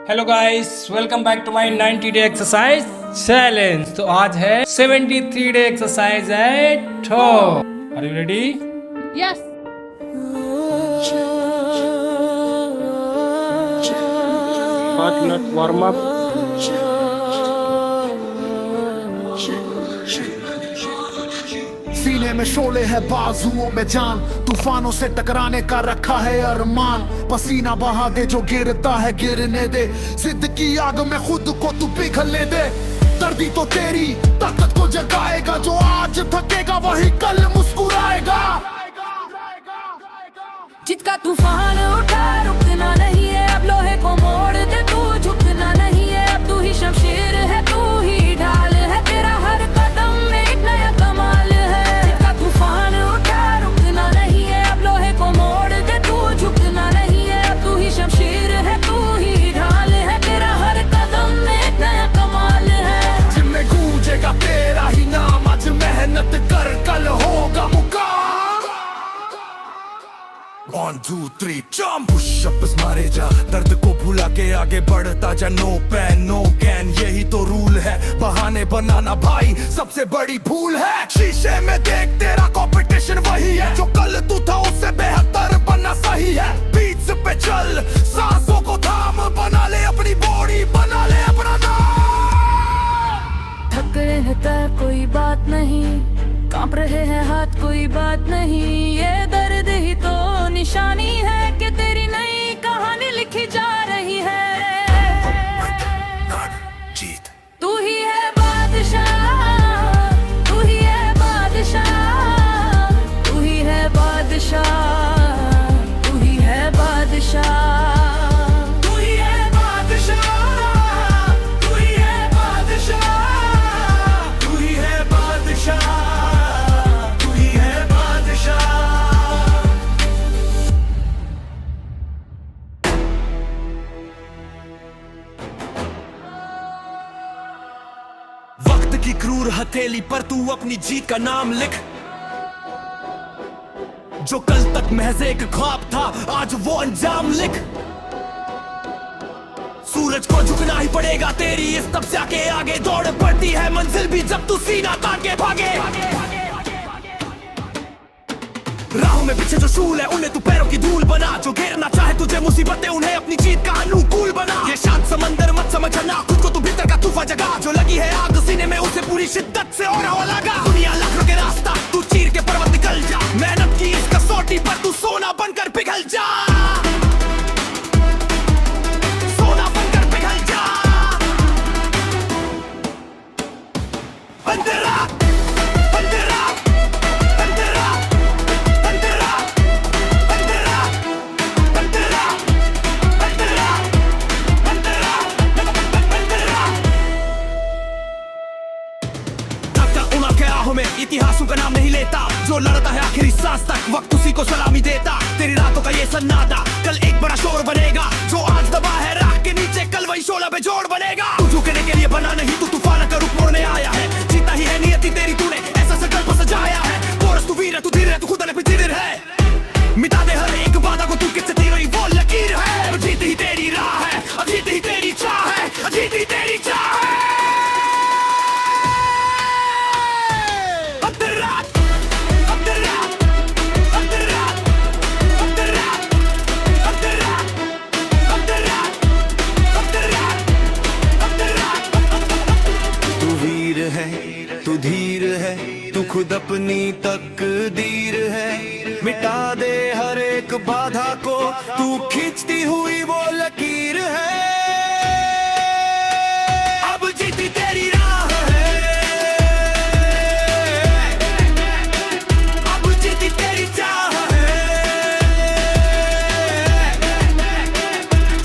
Hello guys, welcome back to my 90 day exercise challenge. तो आज है 73 day exercise at home. Are you ready? Yes. 5 minute warm up. सीने में शोले है, बाजुओं में जान, तूफानों से टकराने का रखा है अरमान। पसीना बहा दे, जो गिरता है गिरने दे, जिद की आग में खुद को तू पिघलने दे। दर्दी तो तेरी ताकत को जगाएगा, जो आज थकेगा वही कल मुस्कुराएगा। जिद का तूफान उठा, रुकना नहीं है अब, लोहे को मोड़ दे तू, झुकना नहीं है अब, तू ही शमशीर है, तू ही ढाल है, तेरा हर कदम में एक नया कमाल है। जिद का तूफान उठा, रुकना नहीं है अब, लोहे को मोड़ दे तू, झुकना नहीं है अब, तू ही शमशीर है, तू ही ढाल है, तेरा हर कदम में एक नया कमाल है। जिनमें गूंजेगा तेरा ही नाम, आज मेहनत कर, कल होगा मुकाम। 1 2 3 जंप, पुशअप्स मारे जा, दर्द को भुला के आगे बढ़ता जा। नो पेन नो गैन, यही तो रूल है, बहाने बनाना भाई सबसे बड़ी भूल है। शीशे में देख, तेरा कंपटीशन वही है, जो कल तू था उससे बेहतर बनना सही है। बीट्स पे चल, सांसों को थाम, बना ले अपनी बॉडी, बना ले अपना नाम। थक रहे तक कोई बात नहीं, कांप रहे हैं हाथ कोई बात नहीं, ये दर्द ही तो निशानी है कि तेरी नई कहानी लिखी जा रही है। जीत तू ही है बादशाह, तू ही है बादशाह, तू ही है बादशाह, तू ही है बादशाह। वक्त की क्रूर हथेली पर तू अपनी जीत का नाम लिख, जो कल तक महज एक ख्वाब था आज वो अंजाम लिख। सूरज को झुकना ही पड़ेगा, तेरी इस तपस्या के आगे दौड़ पड़ती है मंजिल भी, जब तू सीना तान के भागे। राहों में पीछे जो शूल है, उन्हें तू पैरों की धूल बना, जो घेरना चाहे तुझे मुसीबतें, उन्हें अपनी जीत का अनुकूल बना। ये शांत समंदर मत समझना, खुद को तू भीतर का तूफान जगा, जो लगी है आग सीने में उसे पूरी शिद्दत से और हवा लगा। दुनिया लाख रोके रास्ता, तू चीर के पर्वत निकल जा, मेहनत की इस कसौटी पर तू सोना बनकर पिघल जा, सोना बनकर पिघल जा। अंधेरा में इतिहासों का नाम नहीं लेता, जो लड़ता है आखिरी सांस तक, वक्त उसी को सलामी देता। तेरी रातों का ये सन्नाटा कल एक बड़ा शोर बनेगा, जो आज दबा है राख के नीचे, कल वही शोला पे जोड़ बनेगा। तू झुकने के लिए बना नहीं, तू तूफान का रुख मोड़ने आया है, जीता ही है नियति तेरी, तूने ऐसा संकल्प सजाया है। कोरस तू वीर है, तू धीर है, तू खुदा ने पे जिगर है, मिटा दे हर एक बाधा को, तू किससे तेरी वो लकीर है। जीत ही तेरी राह है, जीत ही तेरी चाह है, जीत ही तेरी चाह है। तू धीर है, तू खुद अपनी तकदीर है, मिटा दे हर एक बाधा को, तू खींचती हुई वो लकीर है। अब जीती तेरी राह है, अब जीती तेरी चाह है,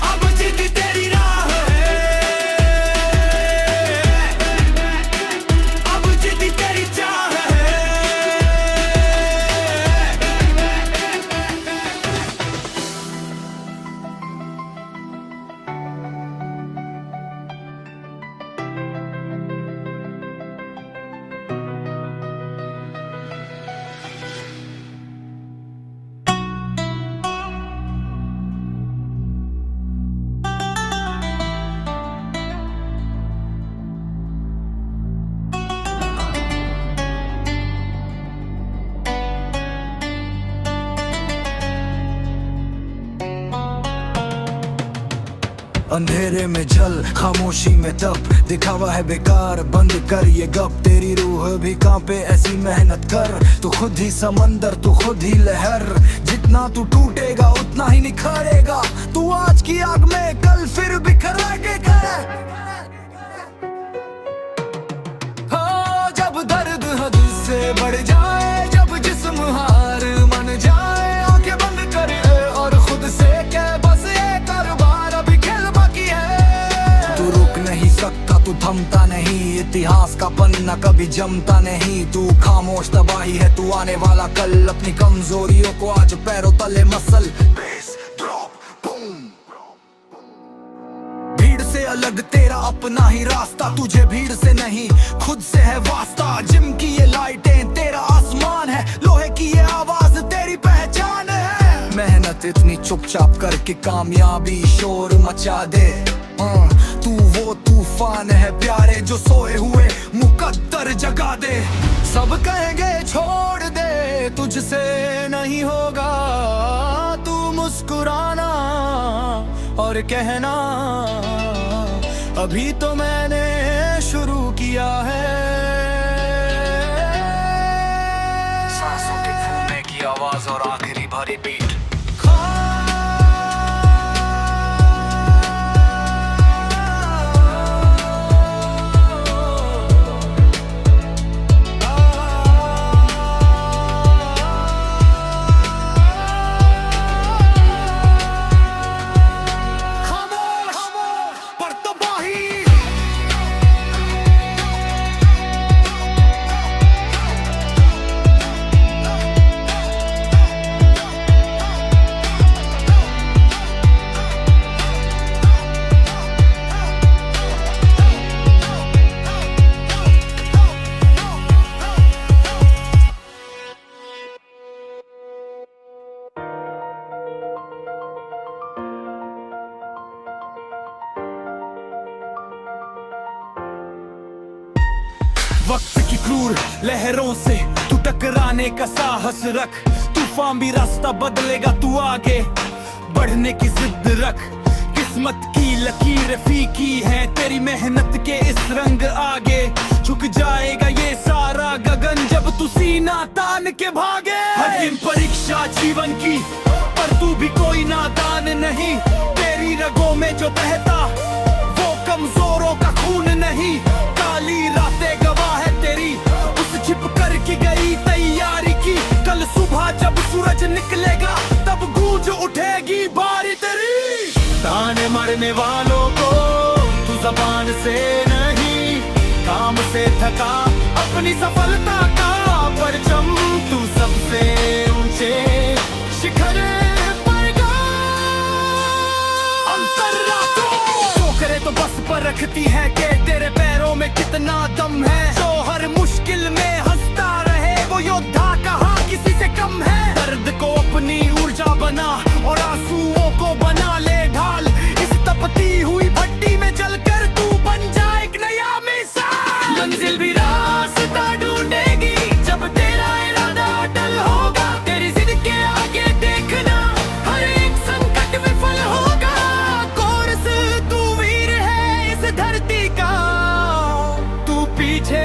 अब जीती तेरी राह है, अब जीती तेरी चाह है। अंधेरे में जल खामोशी में तप, दिखावा है बेकार बंद कर ये गप। तेरी रूह भी कांपे ऐसी मेहनत कर, तू खुद ही समंदर तू खुद ही लहर। जितना तू टूटेगा उतना ही निखरेगा, तू आज की आग में कल फिर बिखरेगा। हाँ, जब दर्द हद से बढ़ जाए, जब जिस्म हार मन जाए, आंखें बंद कर और खुद से कह बस ये कारोबार अभी खेल बाकी है। तू रुक नहीं सकता, तू थमता नहीं, इतिहास का पन्ना कभी जमता नहीं। तू खामोश तबाही है, तू आने वाला कल। अपनी कमजोरियों को आज पैरों तले मसल। भीड़ से अलग तेरा अपना ही रास्ता, तुझे भीड़ से नहीं खुद से है वास्ता। जिम की ये लाइटें तेरा आसमान है, लोहे की ये आवाज तेरी पहचान है। मेहनत इतनी चुपचाप करके कामयाबी शोर मचा दे। तू वो तूफान है प्यारे जो सोए हुए मुकद्दर जगा दे। सब कहेंगे छोड़ दे, तुझसे नहीं होगा, तू मुस्कुराना और कहना अभी तो मैंने शुरू किया है। सांसों के फूलने की आवाज और आखिरी भरी बीट। वक्त की क्रूर लहरों से तू टकराने का साहस रख। तूफान भी रास्ता बदलेगा, तू आगे बढ़ने की जिद रख। किस्मत की लकीर फीकी है, तेरी मेहनत के इस रंग आगे झुक जाएगा ये सारा गगन जब तू सीना तान के भागे। हर परीक्षा जीवन की, पर तू भी कोई नादान नहीं। तेरी रगों में जो बहता वो कमजोरों का खून नहीं। काली रातें गवाह है तेरी उस छिप कर की गई तैयारी की। कल सुबह जब सूरज निकलेगा तब गूंज उठेगी बारी तेरी। ताने मरने वालों को तू जबान से नहीं, काम से थका अपनी सफलता का परचम तू सबसे ऊंचे शिखर पर गा। ठोकरे तो बस पर रखती है कि तेरे पैरों में कितना दम है। जो हर मुश्किल में हंसता रहे वो योद्धा कहाँ किसी से कम है। दर्द को अपनी ऊर्जा बना और आंसुओं को बना ले ढाल। इस तपती हुई भट्टी में जलकर तू बन जाए एक नया मिसाल। मंजिल भी रास्ता ढूंढेगी जब तेरा इरादा अटल होगा। तेरी जिद के आगे देखना हर एक संकट विफल होगा। कोर्स तू वीर है इस धरती का, तू पीछे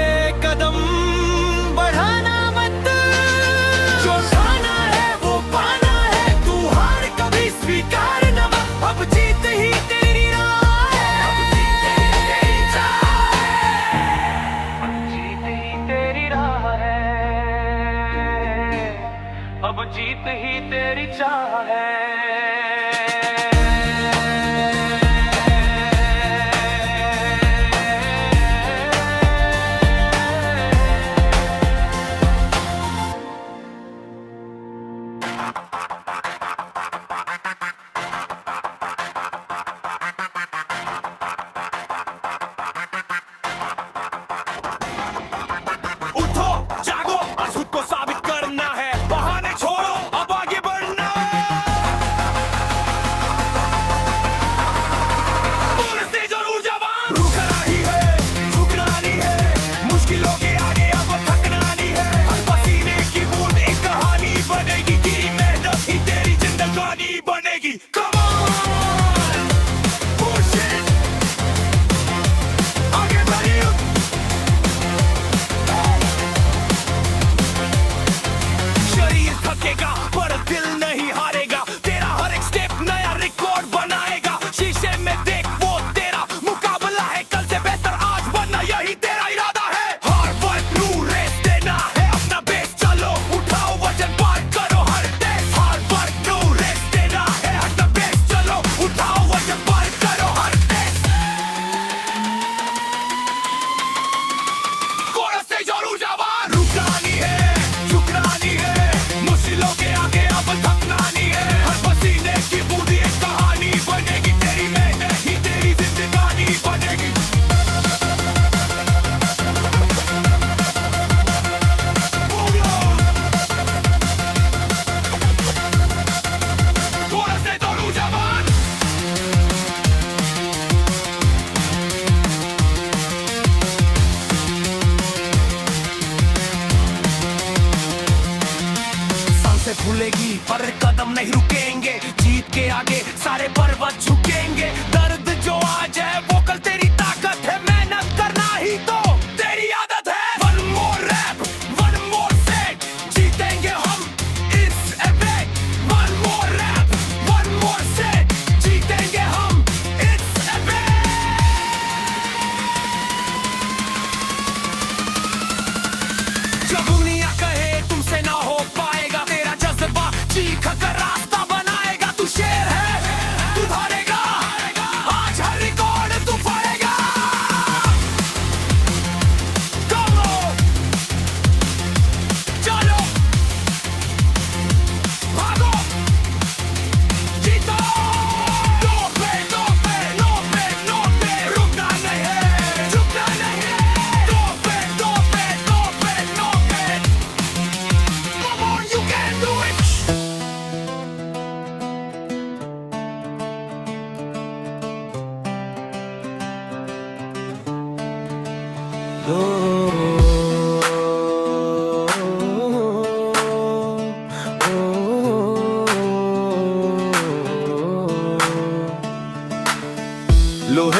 लोहे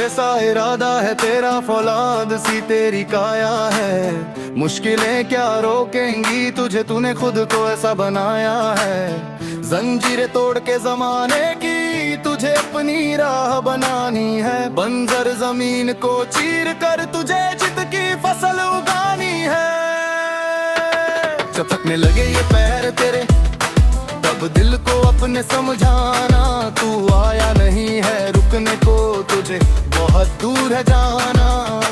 सा इरादा है तेरा, फौलाद सी तेरी काया है। मुश्किलें क्या रोकेंगी तुझे, तूने खुद को ऐसा बनाया है। जंजीरें तोड़ के जमाने की तुझे अपनी राह बनानी है। बंजर जमीन को चीर कर तुझे जित की फसल उगानी है। चटकने लगे ये पैर तेरे, तब दिल को अपने समझाना। तू आया नहीं है रुकने को, तुझे बहुत दूर है जाना।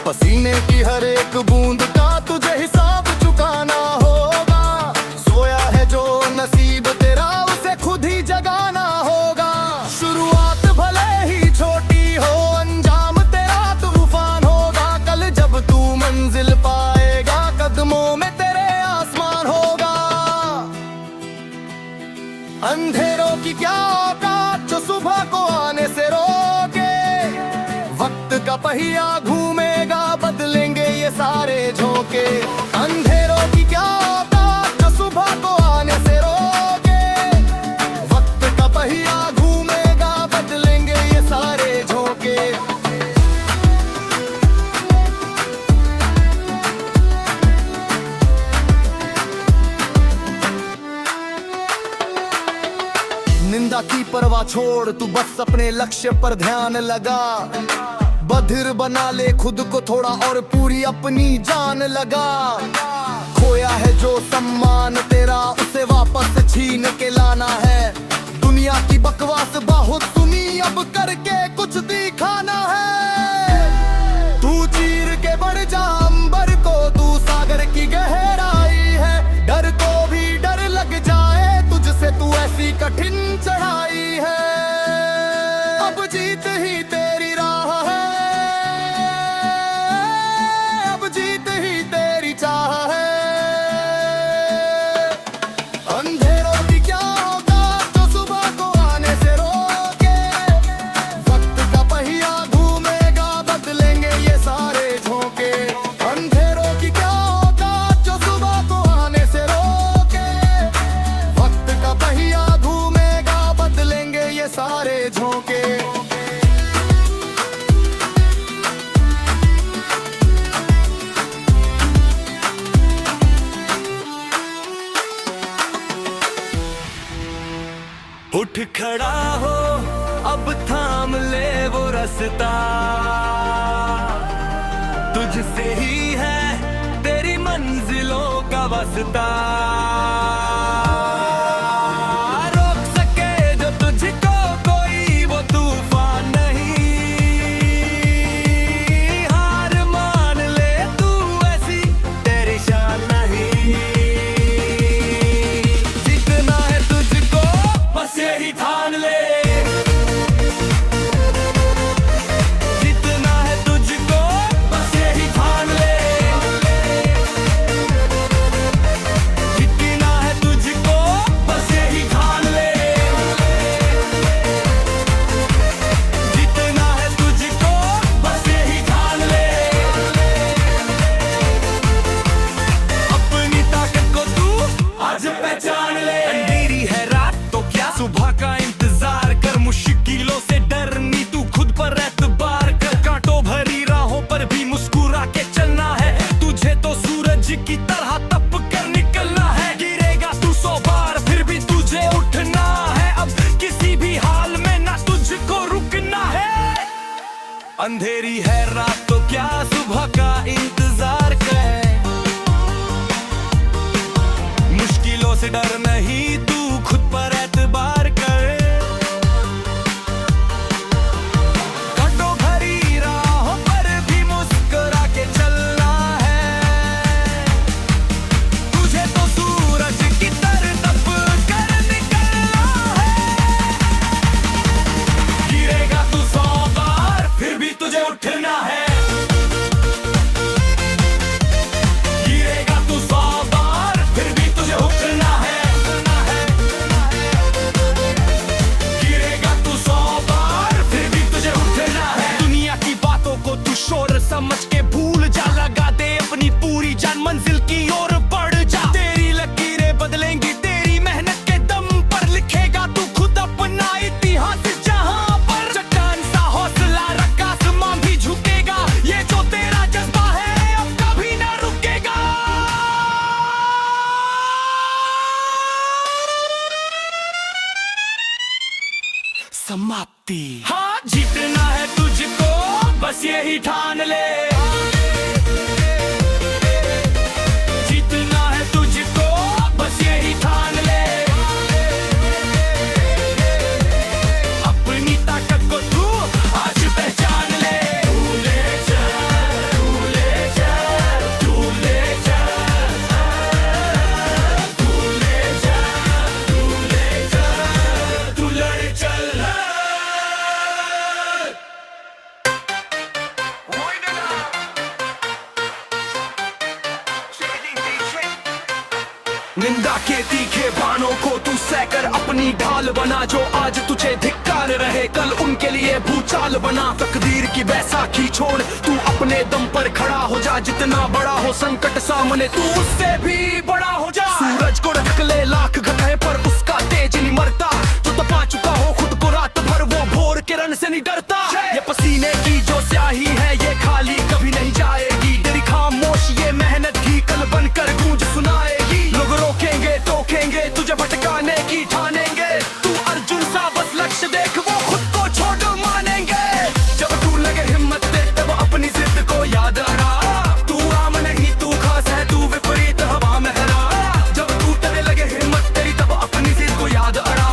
पसीने की हर एक बूंद का तुझे हिसाब चुकाना होगा। सोया है जो नसीब तेरा, उसे खुद ही जगाना होगा। शुरुआत भले ही छोटी हो, अंजाम तेरा तूफान होगा। कल जब तू मंजिल पाएगा, कदमों में तेरे आसमान होगा। अंधेरों की क्या औकात जो सुबह को आने से रोके। वक्त का पहिया घूमेगा, बदलेंगे ये सारे झोंके। अंधेरों की क्या औकात जो सुबह को आने से रोके। वक्त का पहिया घूमेगा, बदलेंगे ये सारे झोंके। निंदा की परवाह छोड़, तू बस अपने लक्ष्य पर ध्यान लगा। बधिर बना ले खुद को थोड़ा और पूरी अपनी जान लगा। खोया है जो सम्मान तेरा, उसे वापस छीन के लाना है। दुनिया की बकवास बहुत सुनी, अब करके कुछ दिखाना है। तू चीर के बढ़ जा अंबर को, तू सागर की गहराई है। डर को भी डर लग जाए तुझसे, तू ऐसी कठिन चढ़ाई है। अब जीत ही तेरी राह है, अब जीत ही तेरी चाह है। अंधेरों की क्या औकात जो सुबह को आने से रोके। वक्त का पहिया घूमेगा, बदलेंगे ये सारे झोंके। अंधेरों की क्या औकात जो सुबह को आने से रोके। वक्त का पहिया घूमेगा, बदलेंगे ये सारे झोंके। उठ खड़ा हो, अब थाम ले वो रास्ता। तुझसे ही है तेरी मंजिलों का वास्ता। रोक सके जो तुझको कोई, वो तूफान नहीं। हार मान ले तू, ऐसी तेरी शान नहीं। जीतना है तुझको, बस यही ठान ले। जीतना है तुझको, बस यही ठान ले। जीतना है तुझको, बस यही ठान ले। जीतना है तुझको, बस यही ठान ले। अपनी ताकत को तू आज पहचान ले। अंधेरी है रात तो क्या, सुबह का इंतजार कर। मुश्किलों से डरनी तू, खुद पर एतबार कर। कांटों भरी राहों पर भी मुस्कुरा के चलना है। तुझे तो सूरज की तरह तप कर निकलना है। गिरेगा तू 100 बार, फिर भी तुझे उठना है। अब किसी भी हाल में ना तुझको रुकना है। अंधेरी है रात तो क्या, सुबह का इंतजार कर। मुश्किलों से डर नहीं, तू खुद पर एतबार कर। कांटों भरी राहों पर भी मुस्कुरा के चलना है। तुझे तो सूरज की तरह तप कर निकलना है। गिरेगा तू 100 बार, फिर भी तुझे उठना है। गिरेगा तू 100 बार, फिर भी तुझे उठना है। आती। हाँ जीतना है तुझको बस यही ठान ले, जीतना है तुझको बस यही ठान ले, अपनी ताकत को तू आज पहचान ले। तू ले चल, तू ले चल, तू ले चल, तू ले चल, तू ले चल, तू लड़ चल। निंदा के तीखे बाणों को तू सहकर अपनी ढाल बना, जो आज तुझे धिक्कार रहे कल उनके लिए भूचाल बना। तकदीर की बैसाखी छोड़ तू अपने दम पर खड़ा हो जा, जितना बड़ा हो संकट सामने तू उससे भी बड़ा हो जा। सूरज को रख ले लाख घटाए पर उसका तेज नहीं मरता, जो तपा चुका हो खुद को रात भर वो भोर किरण से नहीं डरता। ये पसीने की जो स्याही है ये खाली कभी नहीं जाएगी, तेरी खामोश ये मेहनत की कल बनकर गूंज सुनाएगी। लोग रोकेंगे टोकेंगे तुझे भटकाने की ठानेंगे, तू अर्जुन सा बस लक्ष्य देख वो खुद को छोड़ मानेंगे। जब तू लगे हिम्मत दे तब अपनी जिद को याद आना, तू आम नहीं तू खास है तू विपरीत हवा में हरा। जब टूटने लगे हिम्मत तेरी तब अपनी जिद को याद आना,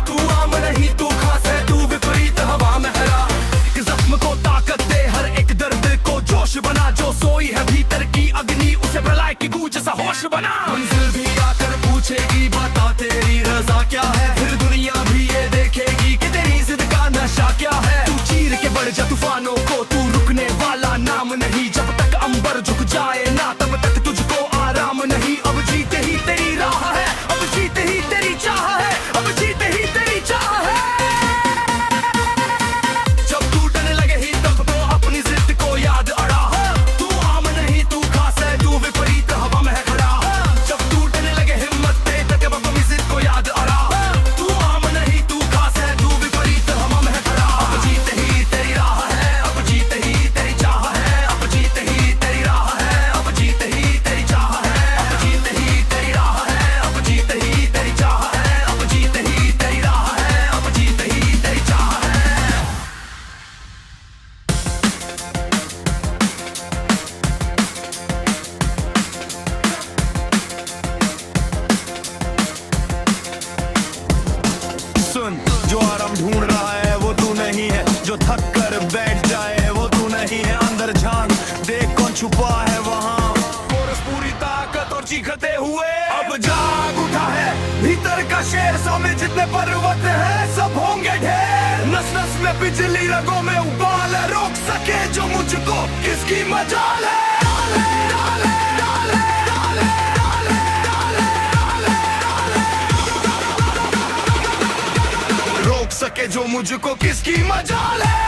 तू आम नहीं तू खास है तू विपरीत हवा में हरा। एक जख्म को ताकत दे हर एक दर्द को जोश बना, जो सोई है भीतर की अग्नि उसे प्रलय की गूंज सा होश बना। मंजिल भी आकर पूछेगी बता तेरी रजा क्या है, फिर दुनिया भी ये देखेगी कि तेरी जिद का नशा क्या है। तू चीर के बढ़ जा तूफानों को, तू रुकने वाला नाम नहीं, जब तक अंबर झुक जाए ना तब तक तुझको आराम नहीं। अब जीते ही तेरी राह है, अब जीते ही तेरी चाह है, अब जीते ही तेरी चाह है। जब टूटने लगे ही तब तो अपनी जिद को याद अड़ा, तू आम नहीं तू खास है तू विपरीत हवा में खड़ा। जब टूटने लगे हिम्मत दे तब अपनी जिद को याद अड़ा, तू आम नहीं तू खास है तू विपरीत हवा में खड़ा। अब जीते ही तेरी राह है, अब जीते ही तेरी चाह है, अब जीते ही तेरी राह है, अब जीते ही तेरी चाह है, अब जीते ही तेरी राह है, अब जीते ही तेरी चाह है, अब जीते ही तेरी राह है, अब जीते ही तेरी चाह है। सुन, जो आराम ढूंढ रहा है वो तू नहीं है, जो थक कर बैठ जाए वो तू नहीं है। अंदर झांक देख कौन छुपा है वहाँ, कोरस पूरी ताकत और चीखते हुए अब जाग उठा है भीतर का शेर। सामने जितने पर्वत है सब होंगे ढेर, नस नस में बिजली रगों में उबाल है, रोक सके जो मुझको किसकी मजाल है। रोक सके जो मुझको किसकी मजाल है।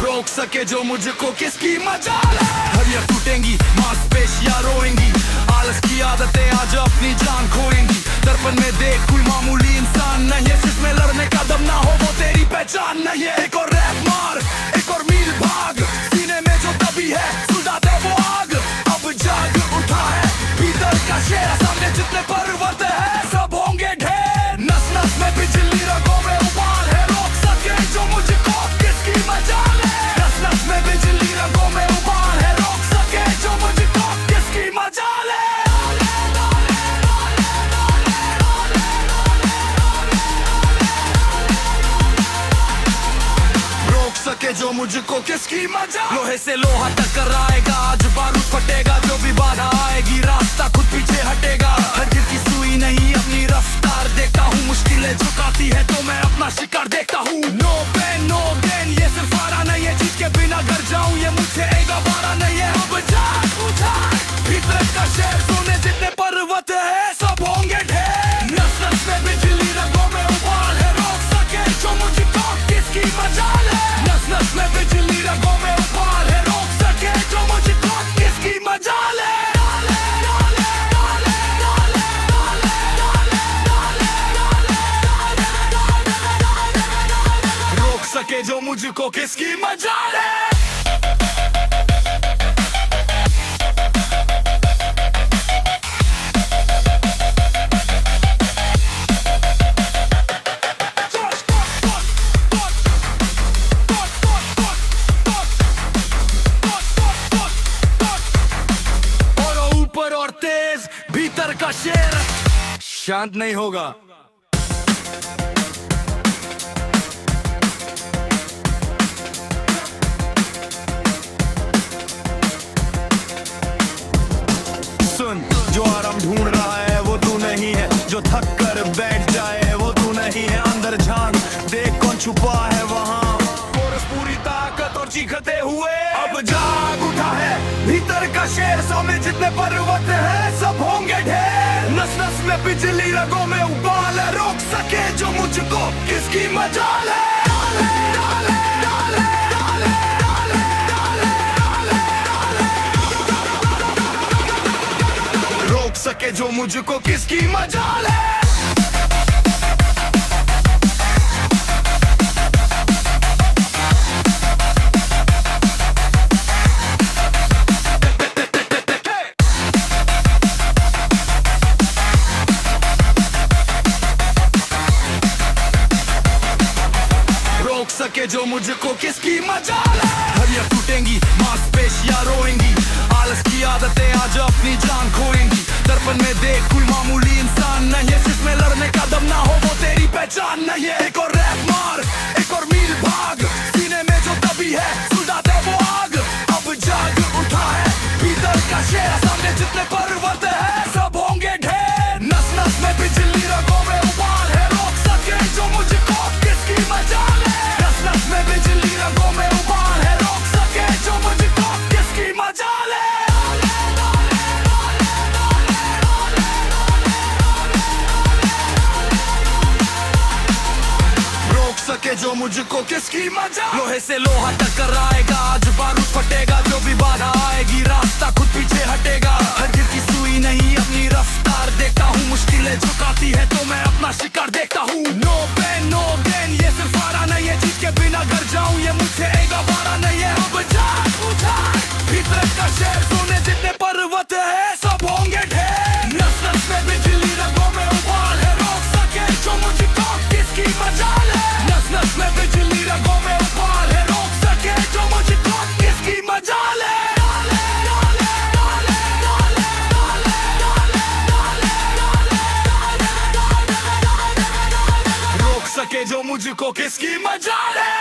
रोक सके जो मुझको किसकी मजाल है। हड्डियां टूटेंगी मांसपेशियां रोएंगी, आलस की आदतें आज अपनी जान खोएंगी। दर्पण में देख कोई मामूली इंसान नहीं है, जिसमें लड़ने का दम ना हो वो तेरी पहचान नहीं है। एक और रैप मार एक और मील भाग, सीने में जो दबी है सुलझा दे वो आग। अब जाग उठा है भीतर का शेर, सामने जितने पर्वत है सब होंगे ढेर, नस नस में बिजली रगों में उबाल है। रोक सके जो मुझको किसकी मजाल है, नस नस में बिजली रगों में उबाल है। रोक सके जो मुझको किसकी मजाल है। रोक सके जो मुझको किसकी मजाल। लोहे से लोहा टकराएगा, आज बारूद फटेगा, जो भी बाधा आएगी रास्ता खुद पीछे हटेगा। हड्डी की सुई नहीं अपनी रफ्तार देखता हूँ, मुश्किलें झुकाती है तो मैं अपना शिकार देखता हूँ। नो पेन नो गेन ये सिर्फ हारा नहीं है, जीत के बिना घर जाऊँ ये मुझसे एक बारा नहीं है। अब जाग उठा भीतर का शेर, सोने जितने पर्वत है सब होंगे ढेर, नस नस में बिजली रगों में उबाल है। रोक सके जो मुझको किसकी मजाल है, नस नस में बिजली रगों में उबाल है। रोक सके जो मुझको किसकी मजाल है। सके जो मुझको किसकी मजाल है। और तेज भीतर का शेर शांत नहीं होगा। सुन, जो आराम ढूंढ रहा है वो तू नहीं है, जो थक कर बैठ जाए वो तू नहीं है। अंदर झांक देख कौन छुपा है वहाँ, और पूरी ताकत और चीखते हुए अब जाग उठा है भीतर का शेर। सामने जितने पर्वत है सब होंगे ढेर, नस नस में बिजली रगों में उबाल है। रोक सके जो मुझको किसकी मजाल है। रोक सके जो मुझको किसकी मजाल है। सके जो मुझको किसकी मजाल है। हड्डियां टूटेंगी, मांसपेशियां रोएंगी, आलस की आदतें आज अपनी जान खोएंगी। दर्पण में देख कोई मामूली इंसान नहीं है, जिसमें लड़ने का दम ना हो वो तेरी पहचान नहीं है। एक और रैप मार, एक और मील भाग, सीने में जो दबी है सुलझा दे वो आग। अब जाग उठा है भीतर का शेर, सामने जितने पर्वत है सब होंगे ढेर, नस नस में बिजली रगों में उबाल है। रोक सके जो मुझको किसकी मजाल है। में बिजली रंगों में उबाल है, रोक सके जो मुझको किसकी मजाल है। रोक सके जो मुझको किसकी मजाल। लोहे से लोहा टकराएगा, आज बारूद फटेगा, जो भी बाधा आएगी रास्ता खुद पीछे हटेगा। हर दिल की सुई नहीं अपनी रफ्तार देखता हूँ, मुश्किलें झुकाती है तो मैं अपना शिकार देखता हूँ। नो पेन नो गेन, ये सिर्फ हारा नहीं है, जीत के बिना घर जाऊं ये मुझसे एक बारा नहीं है। अब जाग उठा भीतर का शेर, सोने जितने पर्वत है सब होंगे ढेर, नस नस में बिजली रगों में उबाल है। रोक सके जो मुझको किसकी मजाल है। नस नस में बिजली रगों में उबाल है, रोक सके जो मुझको किसकी मजाल है। रोक सके जो मुझको किसकी मजाल है।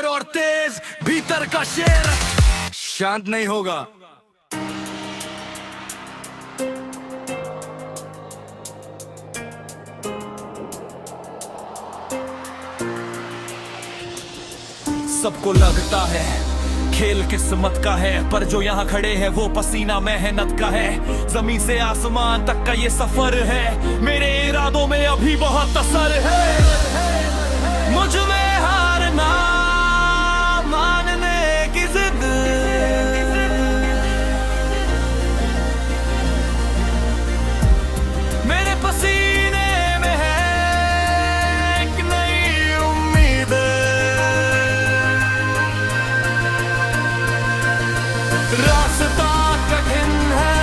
और तेज भीतर का शेर शांत नहीं होगा। सबको लगता है खेल किस्मत का है, पर जो यहाँ खड़े हैं वो पसीना मेहनत का है। जमीन से आसमान तक का ये सफर है, मेरे इरादों में अभी बहुत असर है। मुझ में हारना मानने की जिद, मेरे पसीने में है एक नई उम्मीद। रास्ता कठिन है,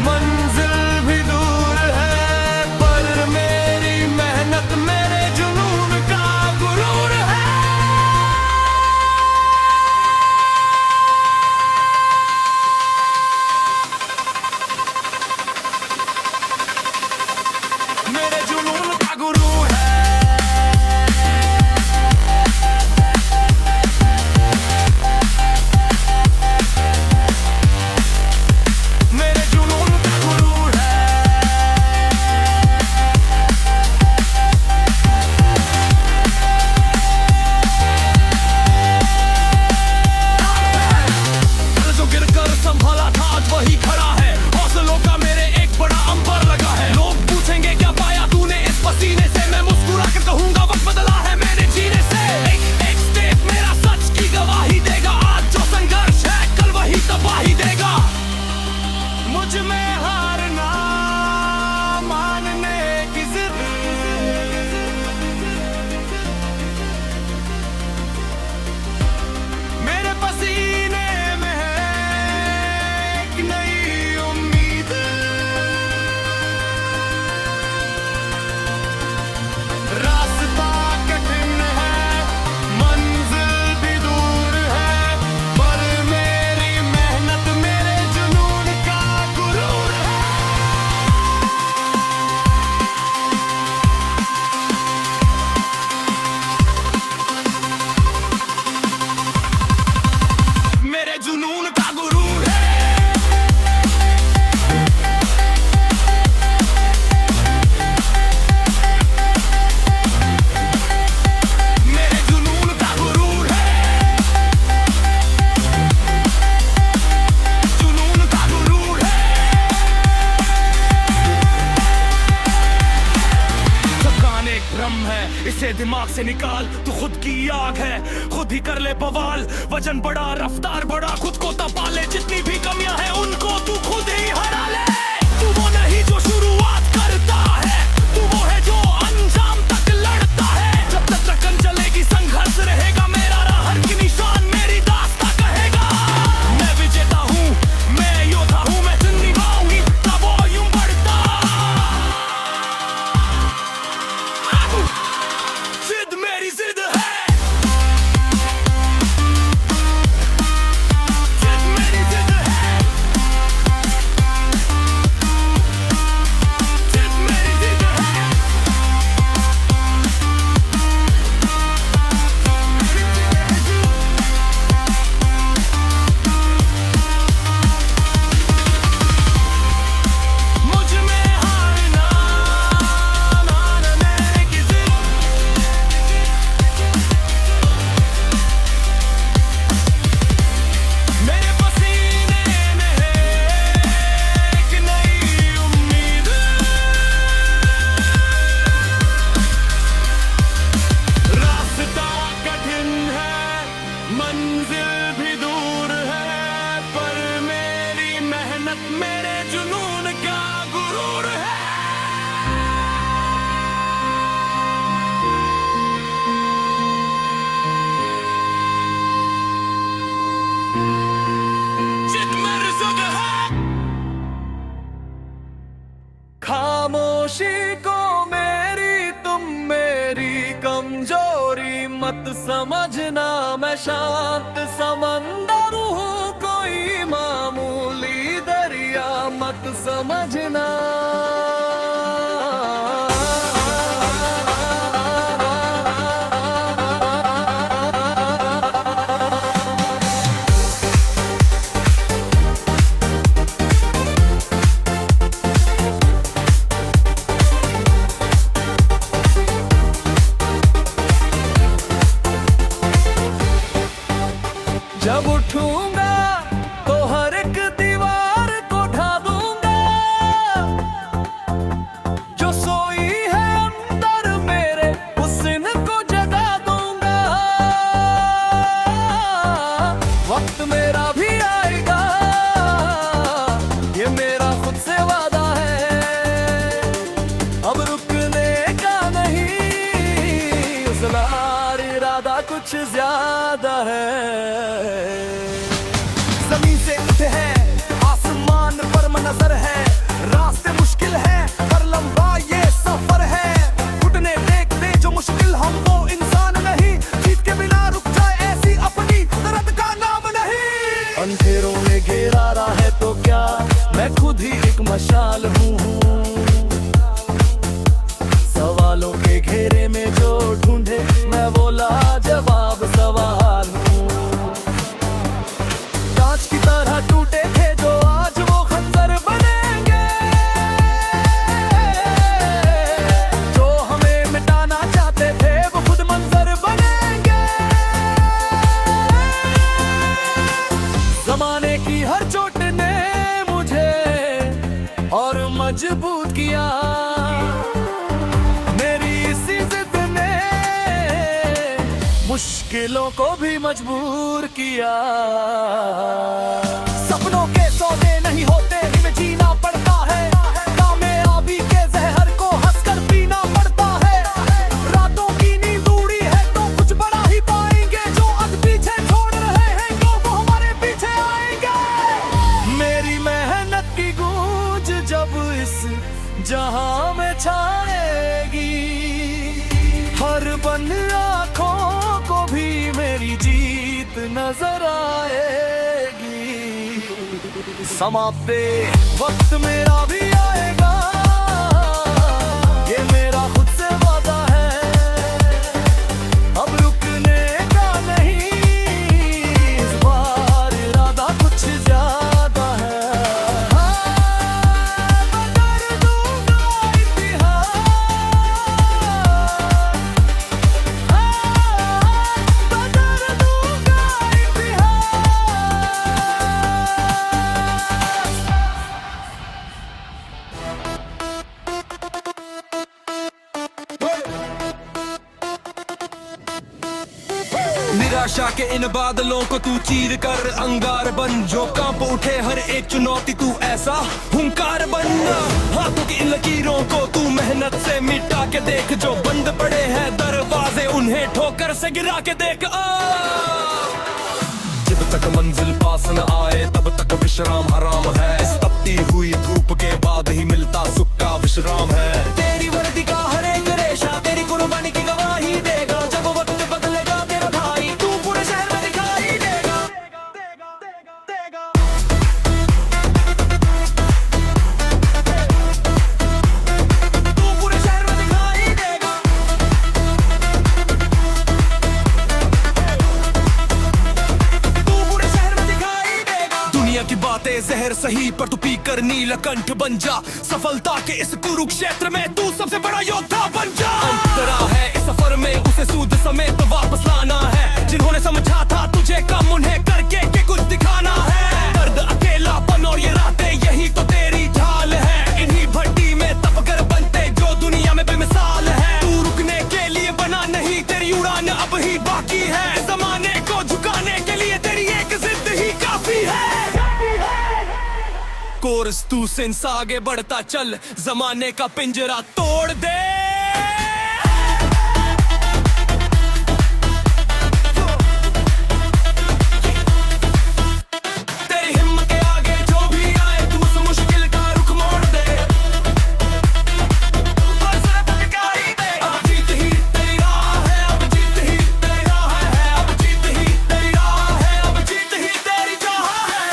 मंजिल भी दूर है, पर मेरी मेहनत मेरे दम है, इसे दिमाग से निकाल, तू खुद की आग है, खुद ही कर ले बवाल। वजन बड़ा, रफ्तार बड़ा, खुद को तपा ले, जितनी भी कमियां हैं उनको तू खुद ही हरा ले। तू वो नहीं जो शुरुआत करता है, तू वो है जो अंजाम तक लड़ता है। जब तक रकम चलेगी संघर्ष रहेगा मेरा, हर की निशान मेरी दास्तां कहेगा। मैं विजेता हूँ, मैं योद्धा हूँ, मैं जिंदगी निभाऊंगी तब वो यूं बढ़ता। जिद मेरी जिद है, जिद मेरी जिद है, जिद मेरी जिद है। मुझ में हारना मानने की जिद, मेरे पसीने में है एक नई उम्मीद। रास्ता कठिन है, मंजिल भी दूर है, पर मेरी मेहनत मेरे जुनून का गुरूर है। जिद मेरी जिद है। खामोशी को मेरी तुम मेरी कमजोरी मत समझना, मैं शांत समंदर हूँ, कोई मामूली दरिया मत समझना। जब उठूंगा तो हर एक दीवार को ढा दूंगा, जो सोई है अंदर मेरे हुस्न को जगा दूंगा। वक्त मेरा भी आएगा, ये मेरा खुद से वादा है, अब रुकने का नहीं, उस लार इरादा कुछ ज्यादा है। जमीन से उठे हैं, आसमान पर नजर है, रास्ते मुश्किल है, पर लंबा ये सफर है। घुटने देख दे जो मुश्किल, हम वो इंसान नहीं, जीत के बिना रुक जाए ऐसी अपनी दर्द का नाम नहीं। अंधेरों में घेरा रहा है तो क्या, मैं खुद ही एक मशाल हूँ। सवालों के घेरे में जो ढूंढे, मैं वो लाजवाब सवाल हूँ। कांच की तरह टूटे थे जो आज वो खंजर बनेंगे, जो हमें मिटाना चाहते थे वो खुद मंजर बनेंगे। जमाने की हर चोट ने मुझे और मजबूत किया, मेरी इसी जिद ने मुश्किलों को भी मजबूर किया। सपनों के सौदे नहीं होते, इनमें जीना पड़ता है, कामयाबी के जहर को हंसकर पीना पड़ता है। रातों की नींद उड़ी है तो कुछ बड़ा ही पाएंगे, जो आज पीछे छोड़ रहे हैं तो वो हमारे पीछे आएंगे। मेरी मेहनत की गूंज जब इस जहां में छाएगी, हर बंद आंखों को भी मेरी जीत नजर आएगी। समाप्ते वक्त मेरा भी आएगा, ये मेरा खुद से वादा है, अब रुकने का नहीं, इस बार इरादा कुछ ज्यादा है। बदल दूंगा इतिहास, बदल दूंगा इतिहास। निराशा के इन बादलों को तू चीर कर अंगार बन, जो कांप उठे हर एक चुनौती तू ऐसा हुंकार बन। हाथों की इन लकीरों को तू मेहनत से मिटा के देख, जो बंद पड़े हैं दरवाजे उन्हें ठोकर से गिरा के देख। जब तक मंजिल पास न आए तब तक विश्राम हराम है, इस तपती हुई धूप के बाद ही मिलता सुख का विश्राम है। तेरी वर्दी का हर एक रेशा तेरी कुर्बानी की गवाही देगा, जब वक्त बदलेगा तेरा भाई तू पूरे शहर में दिखाई देगा। तू पूरे शहर में दिखाई देगा। तू पूरे शहर में दिखाई देगा। दुनिया की बातें जहर सही पर तू पीकर नीलकंठ बन जा, सफलता के इस कुरुक्षेत्र में तू सबसे बड़ा योद्धा बन जा। अंतरा है इस सफर में उसे सूद समेत वापस लाना है, जिन्होंने समझा था तुझे कम उन्हें करके के कुछ दिखाना है। दर्द अकेलापन और ये रातें यही तो तेरी ढाल है, इन्हीं भट्टी में तपकर बनते जो दुनिया में बेमिसाल है। तू रुकने के लिए बना नहीं, तेरी उड़ान अब ही बाकी है, जमाने को झुकाने के लिए तेरी एक जिद ही काफी है। कोर्स तू सिंस आगे बढ़ता चल, जमाने का पिंजरा तोड़ दे। तेरी हिम्मत के आगे जो भी आए तू उस मुश्किल का रुख मोड़ दे। बस टकाई दे। अब जीत ही तेरी राह है, अब जीत ही तेरी राह है, अब जीत ही तेरी राह है, अब जीत ही तेरी चाह है।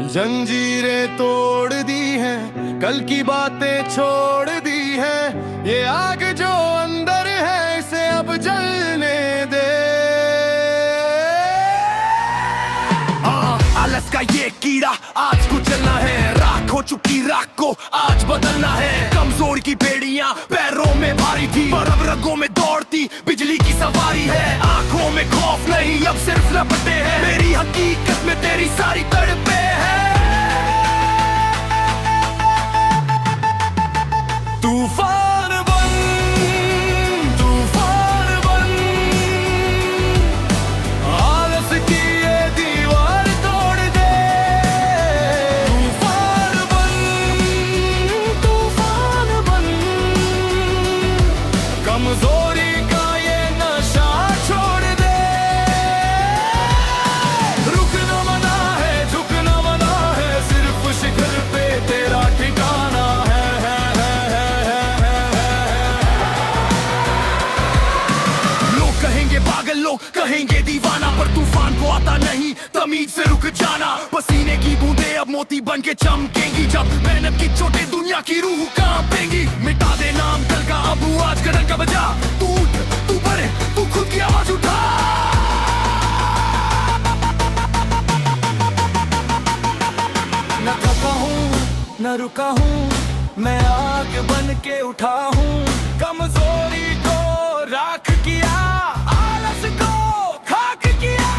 जंजीरें तोड़ दी हैं, कल की बातें छोड़ दी हैं, ये आग जो अंदर है इसे अब जलने दे। आलस का ये कीड़ा आज कुचलना है, राख हो चुकी राख को आज बदलना है। कमजोर की बेड़ियां पैरों में भारी थी पर अब रगों में दौड़ती बिजली की सवारी है। आंखों में खौफ नहीं अब सिर्फ लपटे हैं, मेरी हकीकत में तेरी सारी तड़पे है। तूफान बन, तूफान बन, आलस की ये दीवार तोड़ दे। तूफान बन, तूफान बन, कमजोरी का ये नशा छोड़ दे। रुकना मना है, झुकना मना है, सिर्फ शिखर पे तेरा ठिकाना है। लोग कहेंगे पागल, लोग कहेंगे दीवाना, पर तूफान को आता नहीं तमीज से रुक जाना। पसीने की बूंदें अब मोती बन के चमकेंगी, जब मेहनत की चोटें दुनिया की रूह कांपेंगी। मिटा दे नाम कल का अब आज का डंका बजा, तू उठ, तू बढ़े, तू खुद की आवाज उठा। न थका हूँ न रुका हूँ, मैं आग बन के उठा हूँ। कमजोरी को राख किया, आलस को खाक किया।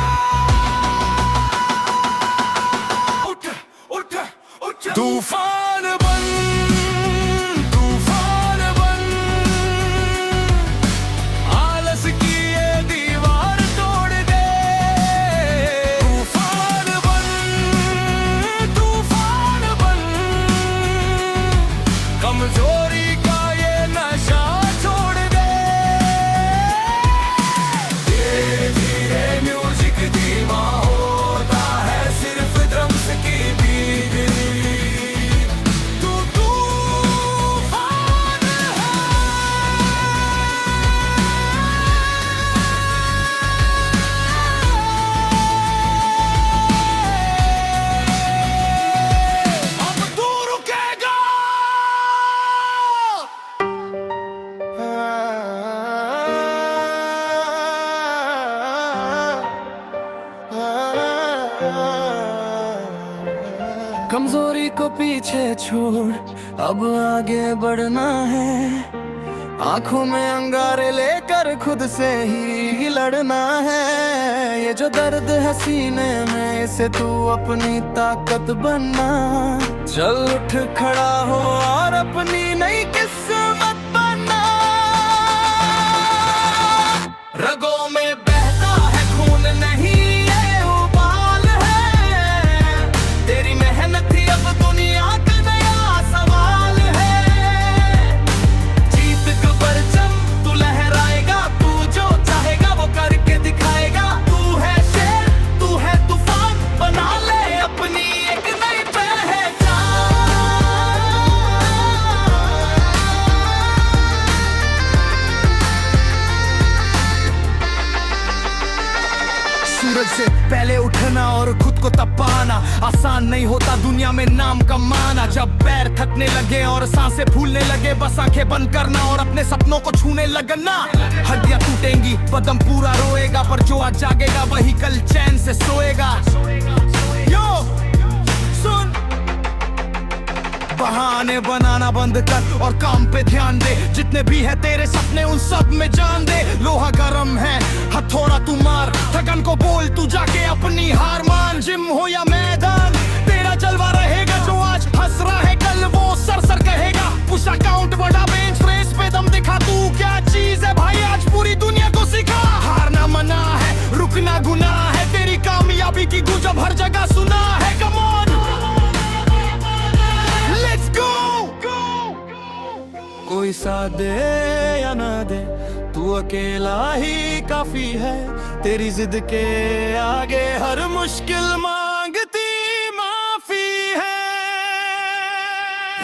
उठ उठ उठ, तूफान बन, तूफान बन, आलस की ये दीवार तोड़ दे। तूफान बन, तूफान बन, कमजोरी का ये नशा छोड़ दे। धीरे धीरे म्यूजिक धीमा होता है, सिर्फ ड्रम्स की बीट। तू तूफान है। अब तू रुकेगा। कमजोरी को पीछे छोड़ अब आगे बढ़ना है, आंखों में अंगारे लेकर खुद से ही लड़ना है। ये जो दर्द है सीने में, इसे तू अपनी ताकत बनना। चल उठ खड़ा हो और अपनी नई किस्मत बनना। रगों में बहता है खून, नहीं ये उबाल है। तेरी मेहनत ही अब दुनिया का नया सवाल है। जीत का परचम तू लहराएगा, तू जो चाहेगा वो करके दिखाएगा। तू है शेर, तू है तूफान, बना ले अपनी एक नई पहचान। सूरज से पहले उठना और खुद को तपाना आसान नहीं होता दुनिया में नाम कमाना। जब पैर थकने लगे और सांसें फूलने लगे, बस आंखें बंद करना और अपने सपनों को छूने लगना। हड्डियां टूटेंगी, बदन पूरा रोएगा, पर जो आज जागेगा वही कल चैन से सोएगा। यो सुन, बहाने बनाना बंद कर और काम पे ध्यान दे। जितने भी है तेरे सपने उन सब में जान दे। लोहा गरम है, हथौड़ा तू मार, थकन को बोल तू जाके अपनी हार मान। जिम हो या मैदान, तेरा जलवा रहेगा। जो आज हंस रहा है कल वो सर सर कहेगा। पुश अकाउंट बड़ा, बेंच प्रेस पे दम दिखा। तू क्या चीज है भाई, आज पूरी दुनिया को सिखा। हारना मना है, रुकना गुनाह है। तेरी कामयाबी की गूंज अब हर जगह सुना है। Come on, let's go. कोई साथ दे या ना दे, तू अकेला ही काफी है। तेरी जिद के आगे हर मुश्किल मांगती माफी है।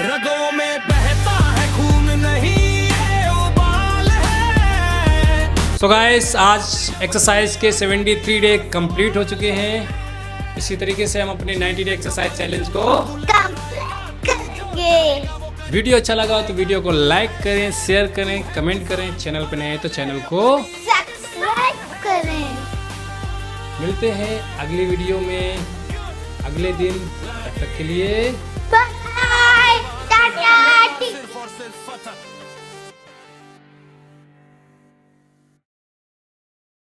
रगों में बहता है खून, नहीं ये उबाल है। सो गाइस, आज एक्सरसाइज के 73 डे कंप्लीट हो चुके हैं। इसी तरीके से हम अपने 90 डे एक्सरसाइज चैलेंज को वीडियो अच्छा लगा तो वीडियो को लाइक करें, शेयर करें, कमेंट करें। चैनल पे नए हैं तो चैनल को सब्सक्राइब करें। मिलते हैं अगली वीडियो में अगले दिन। तब तक के लिए बाय, टाटा। For self-fata.